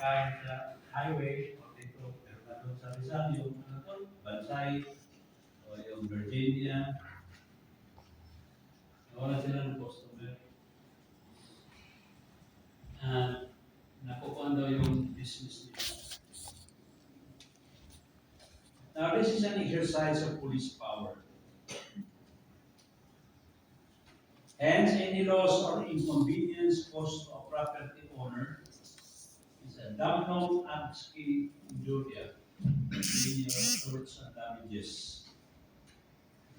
pagkain sa highway o dito, pero na doon sa Rizal, yung ano to, Bansay, o yung Virginia, wala sila ng customer. Nakukuhan daw yung business nila. Now, this is an exercise of police power. Hence, any loss or inconvenience caused to a property owner is a damnum absci injuria, meaning hurts and damages.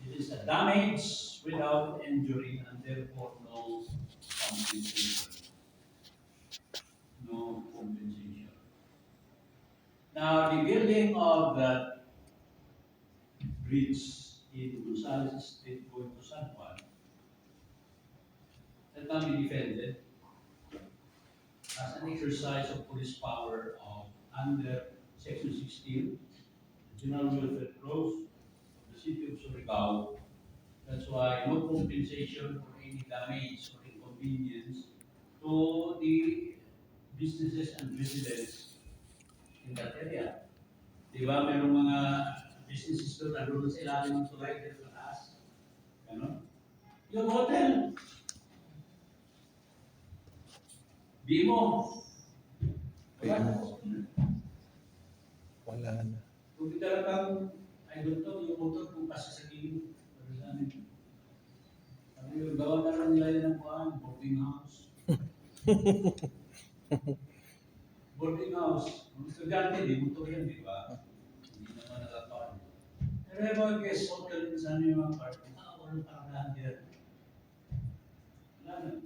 It is a damage without injury and therefore no compensation. No compensation. Now, the building of that bridge in Gonzales Street going to San Juan that can be defended as an exercise of police power under Section 16, the General Welfare Clause of the City of Surigao. That's why no compensation for any damage or inconvenience to the businesses and residents in that area. Di ba, mayroong mga businesses doon na doon sa ilalim ng tulay dito sa taas. Ganon. Yung hotel, di mo. Wala na. Wala na. Kung talagang, I don't know, yung motor kung kasi sa gilid. Sabi yung gawa na lang nila yun ng kuhaan, boarding house. Boarding house. Ang estudyante, di motor yan, di ba? Hindi naman nakakaan. Pero yung mga guest hotel din sa yung mga parking, walang paradahan dyan. Wala na.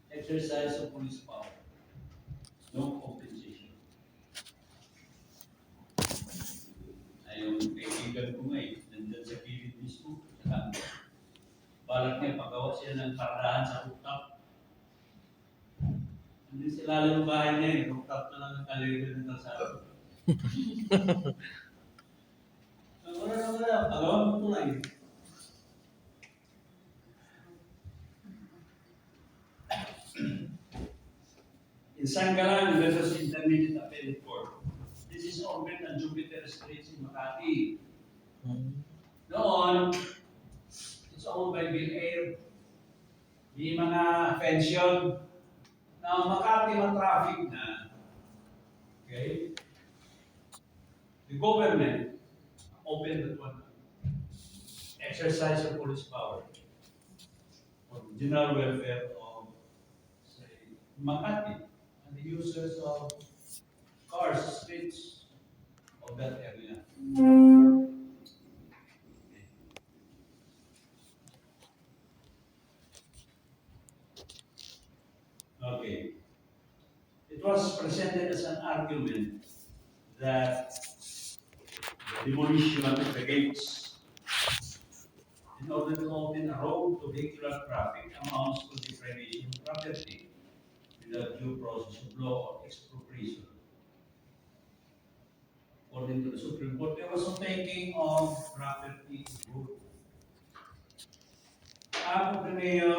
Exercise of police power. No compensation. Ayun, kaibigan ko nga nandun sa gilid mismo, sa kanto. Balak niya, pagawa siya ng paradahan sa rooftop. Hindi sila lang yung bahay niya, rooftop na lang ang kaligan ng kalsada. Wala, pagawa mo tulay. In Sangalan, Vedas Intermediate Appellate Court. This is Orbit and Jupiter Streets in Makati. Noon, it's owned by Bill Air. May mga pension na Makati ma-traffic na. Okay? The government opened that one. Exercise of police power for the general welfare of, say, Makati and the users of cars, streets of that area. Okay. It was presented as an argument that the demolition of the gates in order to open a road to vehicular traffic amounts to deprivation of property without due process of law or expropriation. According to the Supreme Court, there was a taking of property good. Half of the mayor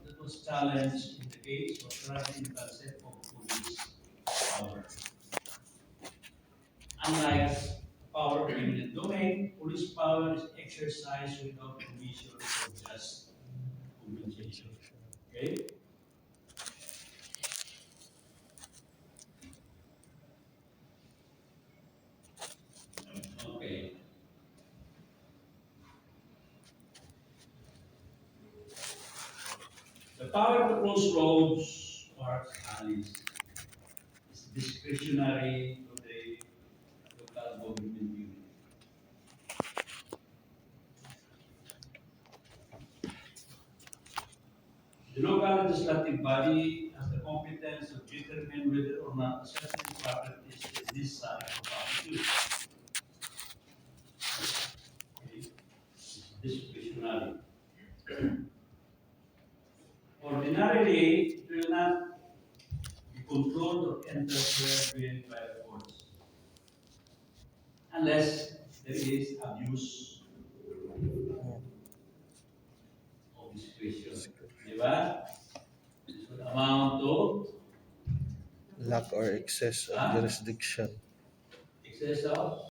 that was challenged in the case was granting the concept of police power. Unlike power of eminent domain, police power is exercised without provision for just compensation. Okay? Okay. The power to close roads, parks, alleys is discretionary to the local government unit. The local legislative body has the competence to determine whether or not a certain property is necessary for public use. Okay. It's discretionary. Ordinarily, it will not be controlled or interfered with by the courts unless there is abuse of discretion. Diba? This would amount to lack or excess of Ah, jurisdiction. excess of